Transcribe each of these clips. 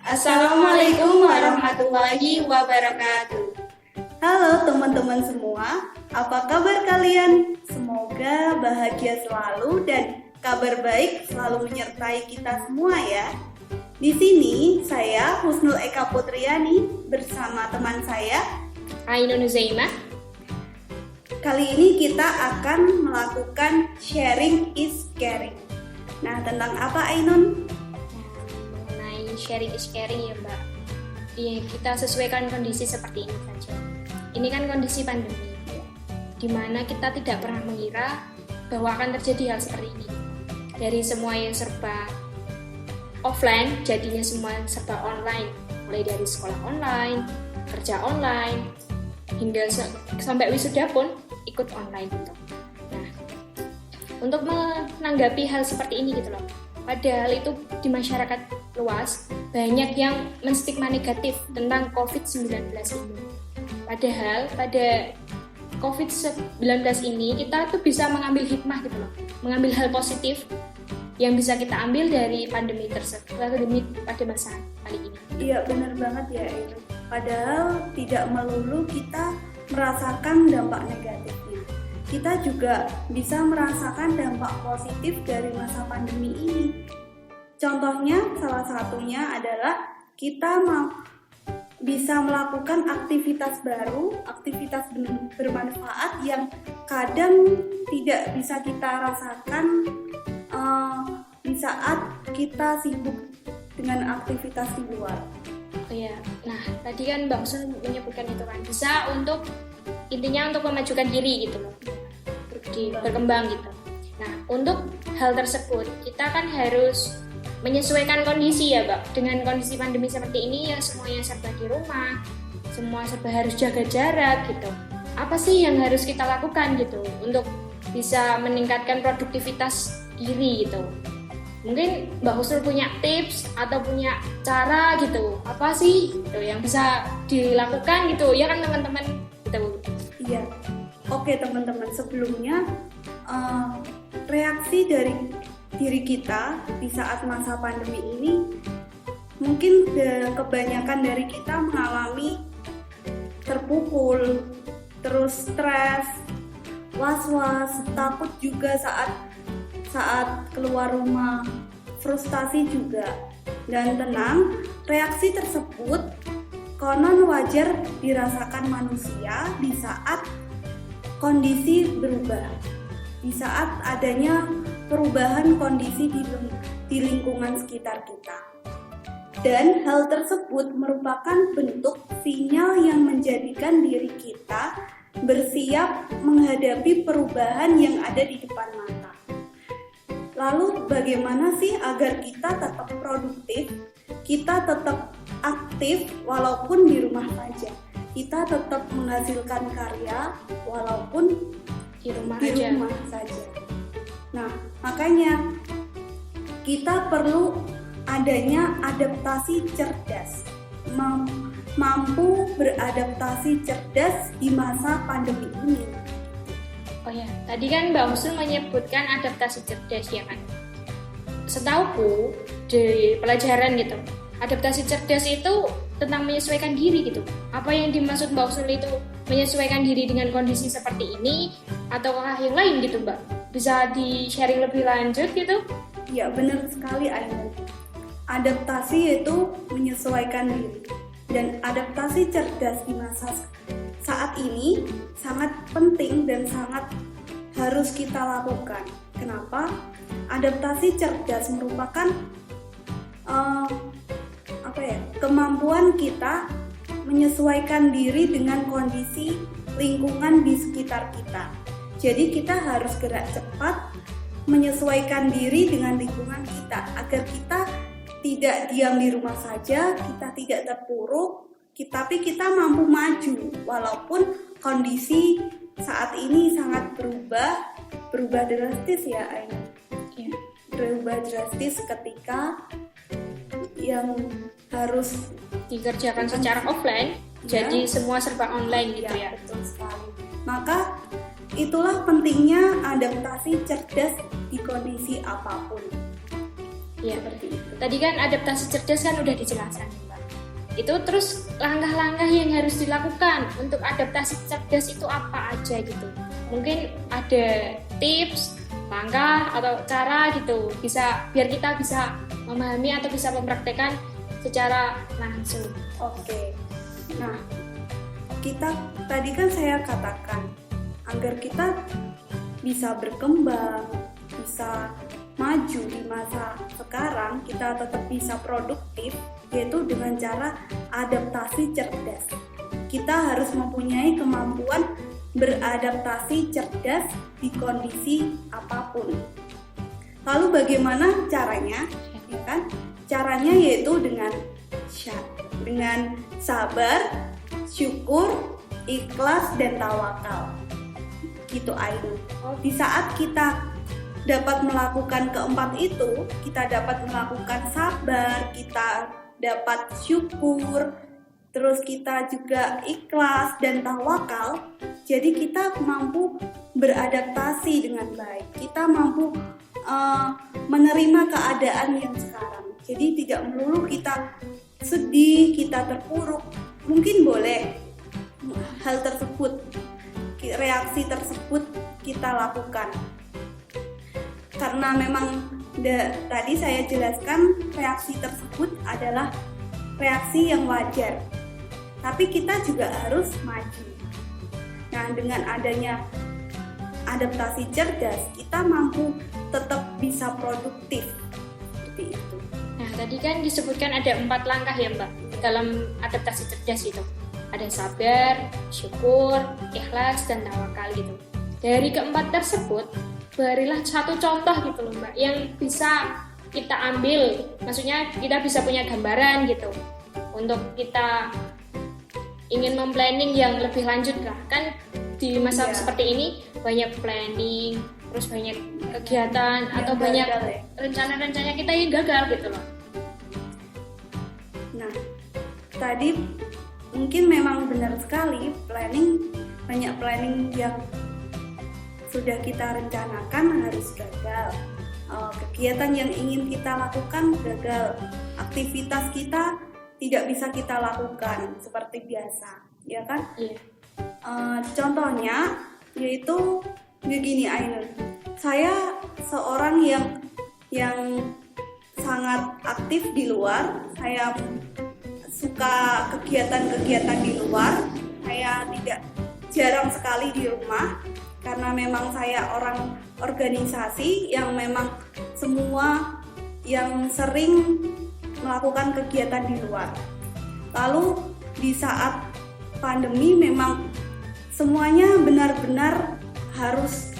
Assalamualaikum warahmatullahi wabarakatuh. Halo teman-teman semua, apa kabar kalian? Semoga bahagia selalu dan kabar baik selalu menyertai kita semua ya. Di sini saya Husnul Eka Putriani bersama teman saya Ainun Nuzaimah. Kali ini kita akan melakukan sharing is caring. Nah, tentang apa Ainun? Mengenai sharing is caring ya Mbak. Iya, kita sesuaikan kondisi seperti ini saja. Ini kan kondisi pandemi, di mana kita tidak pernah mengira bahwa akan terjadi hal seperti ini. Dari semua yang serba offline, jadinya semua serba online. Mulai dari sekolah online, kerja online, hingga sampai wisuda pun ikut online gitu. Nah, untuk menanggapi hal seperti ini gitu loh. Padahal itu di masyarakat luas banyak yang menstigma negatif tentang COVID-19 ini. Padahal pada COVID-19 ini kita tuh bisa mengambil hikmah gitu loh. Mengambil hal positif yang bisa kita ambil dari pandemi tersebut pada masa kali ini. Iya benar banget ya Ainun. Padahal tidak melulu kita merasakan dampak negatifnya. Kita juga bisa merasakan dampak positif dari masa pandemi ini. Contohnya, salah satunya adalah kita bisa melakukan aktivitas baru, aktivitas bermanfaat yang kadang tidak bisa kita rasakan di saat kita sibuk dengan aktivitas di luar. Oh iya, nah tadi kan Bang Sun menyebutkan itu kan bisa untuk intinya untuk memajukan diri gitu loh, berkembang gitu. Nah untuk hal tersebut kita kan harus menyesuaikan kondisi ya Mbak. Dengan kondisi pandemi seperti ini yang semuanya serba di rumah, semua serba harus jaga jarak gitu. Apa sih yang harus kita lakukan gitu untuk bisa meningkatkan produktivitas diri gitu? Mungkin Mbak Husnul punya tips atau punya cara gitu, apa sih gitu yang bisa dilakukan gitu ya kan teman-teman gitu. Iya, oke teman-teman, sebelumnya reaksi dari diri kita di saat masa pandemi ini mungkin kebanyakan dari kita mengalami terpukul, terus stres, was-was, takut juga saat keluar rumah, frustasi juga. Dan tenang, reaksi tersebut konon wajar dirasakan manusia di saat kondisi berubah, di saat adanya perubahan kondisi di lingkungan sekitar kita. Dan hal tersebut merupakan bentuk sinyal yang menjadikan diri kita bersiap menghadapi perubahan yang ada di depan mata. Lalu bagaimana sih agar kita tetap produktif, kita tetap aktif walaupun di rumah saja, kita tetap menghasilkan karya walaupun Di rumah saja. Nah, makanya kita perlu adanya adaptasi cerdas, mampu beradaptasi cerdas di masa pandemi ini. Oh ya, tadi kan Mbak Husnul menyebutkan adaptasi cerdas ya kan. Setauku di pelajaran gitu, adaptasi cerdas itu tentang menyesuaikan diri gitu. Apa yang dimaksud Mbak Husnul itu menyesuaikan diri dengan kondisi seperti ini ataukah yang lain gitu Mbak? Bisa di-sharing lebih lanjut gitu? Ya benar sekali Ainun. Adaptasi yaitu menyesuaikan diri. Dan adaptasi cerdas di masa saat ini sangat penting dan sangat harus kita lakukan. Kenapa? Adaptasi cerdas merupakan kemampuan kita menyesuaikan diri dengan kondisi lingkungan di sekitar kita. Jadi kita harus gerak cepat menyesuaikan diri dengan lingkungan kita agar kita tidak diam di rumah saja, kita tidak terpuruk, tapi kita mampu maju walaupun kondisi saat ini sangat berubah drastis ya Ainun. Ya. Berubah drastis ketika yang harus Dikerjakan secara offline, Ya. jadi semua serba online gitu ya. Betul sekali. Maka itulah pentingnya adaptasi cerdas di kondisi apapun. Iya. Seperti itu. Tadi kan adaptasi cerdas kan udah dijelaskan, Mbak. Itu terus langkah-langkah yang harus dilakukan untuk adaptasi cerdas itu apa aja gitu. Mungkin ada tips, langkah atau cara gitu. Biar kita bisa memahami atau bisa mempraktekkan secara langsung. Oke. Nah, kita tadi kan saya katakan agar kita bisa berkembang, bisa maju di masa sekarang, kita tetap bisa produktif, yaitu dengan cara adaptasi cerdas. Kita harus mempunyai kemampuan beradaptasi cerdas di kondisi apapun. Lalu bagaimana caranya? Ya kan? Caranya yaitu dengan sabar, syukur, ikhlas, dan tawakal. Gitu Ainul. Di saat kita dapat melakukan keempat itu, kita dapat melakukan sabar, kita dapat syukur, terus kita juga ikhlas dan tawakal. Jadi kita mampu beradaptasi dengan baik. Kita mampu menerima keadaan yang sekarang. Jadi tidak melulu kita sedih, kita terpuruk. Mungkin boleh hal tersebut, reaksi tersebut kita lakukan. Karena memang tadi saya jelaskan reaksi tersebut adalah reaksi yang wajar. Tapi kita juga harus maju. Nah, dengan adanya adaptasi cerdas, kita mampu tetap bisa produktif. Seperti itu. Nah, tadi kan disebutkan ada 4 langkah ya, Mbak, dalam adaptasi cerdas itu. Ada sabar, syukur, ikhlas, dan tawakal gitu. Dari keempat tersebut, berilah satu contoh gitu loh, Mbak, yang bisa kita ambil. Maksudnya kita bisa punya gambaran gitu. Untuk kita ingin memplanning yang lebih lanjut lah. Kan di masa seperti ini banyak planning, terus banyak kegiatan atau banyak rencana-rencana kita yang gagal gitu loh. Nah, tadi mungkin memang benar sekali banyak planning yang sudah kita rencanakan harus gagal. Kegiatan yang ingin kita lakukan gagal. Aktivitas kita tidak bisa kita lakukan seperti biasa, ya kan? Iya. Contohnya yaitu begini Ainul. Saya seorang yang sangat aktif di luar. Saya suka kegiatan-kegiatan di luar. Saya tidak jarang sekali di rumah karena memang saya orang organisasi yang memang semua yang sering melakukan kegiatan di luar. Lalu di saat pandemi memang semuanya benar-benar harus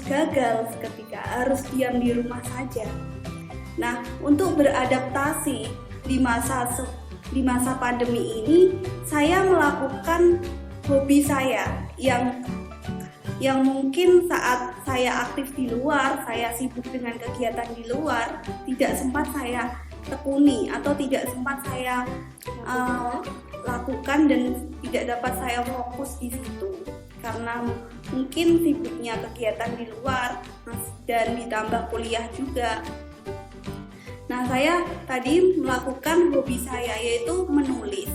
gagal seketika, harus diam di rumah saja. Nah, untuk beradaptasi di masa pandemi ini, saya melakukan hobi saya yang mungkin saat saya aktif di luar, saya sibuk dengan kegiatan di luar, tidak sempat saya tekuni atau tidak sempat saya lakukan dan tidak dapat saya fokus di situ karena mungkin sibuknya kegiatan di luar dan ditambah kuliah juga. Nah, saya tadi melakukan hobi saya yaitu menulis.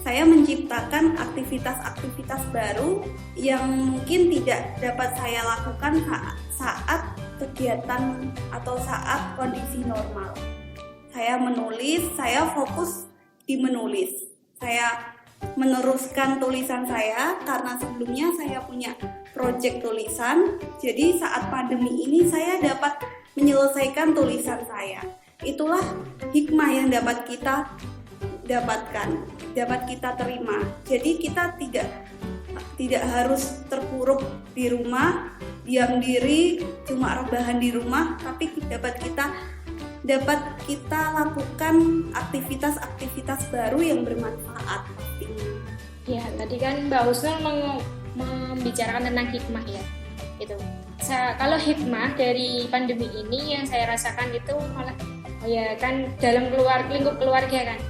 Saya menciptakan aktivitas-aktivitas baru yang mungkin tidak dapat saya lakukan saat kegiatan atau saat kondisi normal. Saya menulis, saya fokus di menulis. Saya meneruskan tulisan saya karena sebelumnya saya punya proyek tulisan. Jadi saat pandemi ini saya dapat menyelesaikan tulisan saya. Itulah hikmah yang dapat kita dapatkan, dapat kita terima. Jadi kita tidak harus terpuruk di rumah, diam diri, cuma rebahan di rumah, tapi dapat kita lakukan aktivitas-aktivitas baru yang bermanfaat pastinya. Ya, tadi kan Mbak Husnul membicarakan tentang hikmah ya. Itu. Kalau hikmah dari pandemi ini yang saya rasakan itu malah kan dalam lingkup keluarga kan.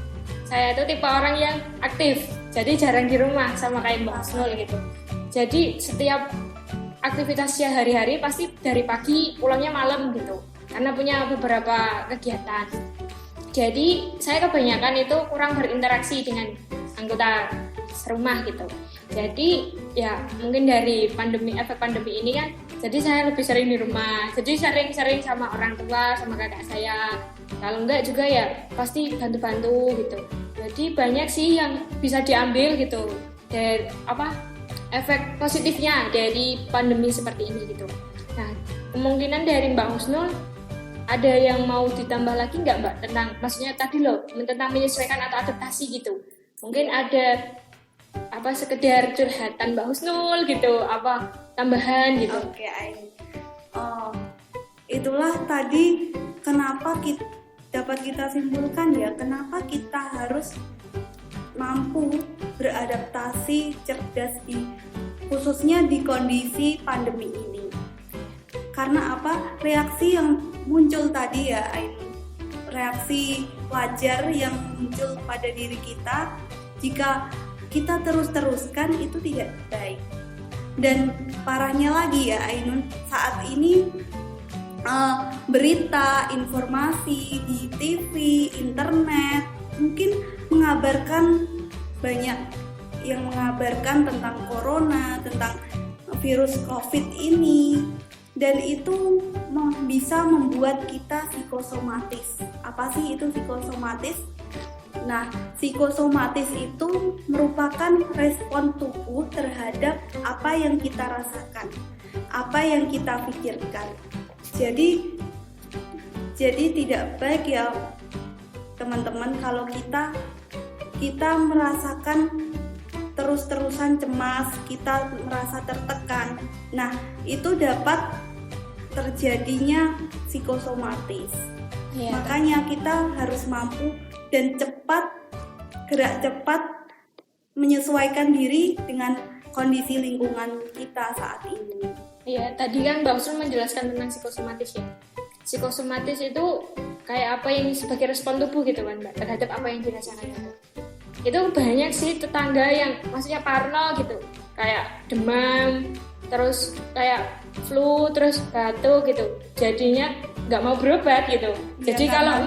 Saya itu tipe orang yang aktif, jadi jarang di rumah sama kayak Mbak Husnul gitu. Jadi setiap aktivitas sehari-hari pasti dari pagi pulangnya malam gitu, karena punya beberapa kegiatan. Jadi saya kebanyakan itu kurang berinteraksi dengan anggota serumah gitu. Jadi ya mungkin dari efek pandemi ini kan, jadi saya lebih sering di rumah. Jadi sering-sering sama orang tua, sama kakak saya. Kalau enggak juga ya pasti bantu-bantu gitu. Jadi banyak sih yang bisa diambil gitu dari efek positifnya dari pandemi seperti ini gitu. Nah, kemungkinan dari Mbak Husnul ada yang mau ditambah lagi nggak Mbak tentang, maksudnya tadi loh tentang menyesuaikan atau adaptasi gitu. Mungkin ada sekedar curhatan Mbak Husnul gitu, tambahan gitu. Oke, itulah tadi kenapa dapat kita simpulkan ya, kenapa kita harus mampu beradaptasi cerdas khususnya di kondisi pandemi ini. Karena reaksi yang muncul tadi ya, reaksi wajar yang muncul pada diri kita jika kita terus-teruskan itu tidak baik. Dan parahnya lagi ya Ainun, saat ini berita, informasi di TV, internet mungkin mengabarkan banyak yang mengabarkan tentang corona, tentang virus COVID ini, dan itu bisa membuat kita psikosomatis. Apa sih itu psikosomatis? Nah, psikosomatis itu merupakan respon tubuh terhadap apa yang kita rasakan, apa yang kita pikirkan. Jadi tidak baik ya teman-teman kalau kita merasakan terus-terusan cemas, kita merasa tertekan. Nah, itu dapat terjadinya psikosomatis. Ya, makanya kita harus mampu dan gerak cepat menyesuaikan diri dengan kondisi lingkungan kita saat ini. Iya, tadi kan Mbak Husnul menjelaskan tentang psikosomatis ya. Psikosomatis itu kayak apa yang sebagai respon tubuh gitu kan Mbak, terhadap apa yang dirasakan. Itu banyak sih tetangga yang maksudnya parno gitu, kayak demam, terus kayak flu, terus batuk gitu. Jadinya nggak mau berobat gitu. Jadi kalau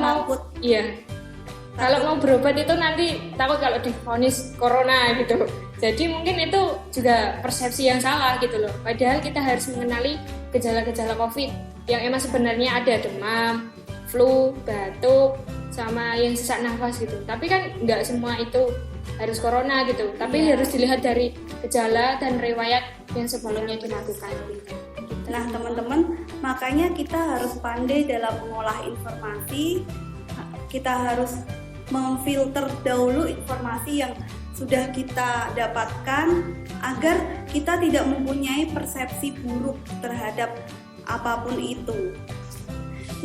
mau berobat itu nanti takut kalau divonis corona gitu. Jadi mungkin itu juga persepsi yang salah gitu loh. Padahal kita harus mengenali gejala-gejala COVID yang emang sebenarnya ada demam, flu, batuk, sama yang sesak nafas gitu. Tapi kan nggak semua itu harus corona gitu. Tapi harus dilihat dari gejala dan riwayat yang sebelumnya dilakukan gitu. Nah teman-teman, makanya kita harus pandai dalam mengolah informasi. Kita harus memfilter dahulu informasi yang sudah kita dapatkan agar kita tidak mempunyai persepsi buruk terhadap apapun itu.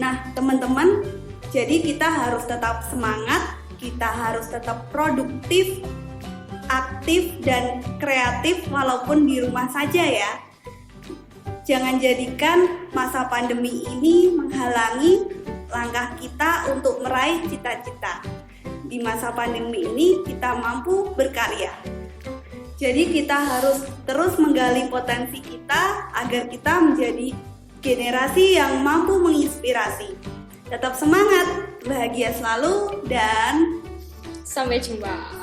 Nah teman-teman, jadi kita harus tetap semangat, kita harus tetap produktif, aktif dan kreatif walaupun di rumah saja ya. Jangan jadikan masa pandemi ini menghalangi langkah kita untuk meraih cita-cita. Di masa pandemi ini kita mampu berkarya. Jadi kita harus terus menggali potensi kita agar kita menjadi generasi yang mampu menginspirasi. Tetap semangat, bahagia selalu, dan sampai jumpa.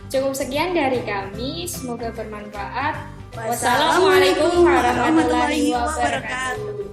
Cukup sekian dari kami, semoga bermanfaat. Wassalamualaikum warahmatullahi wabarakatuh.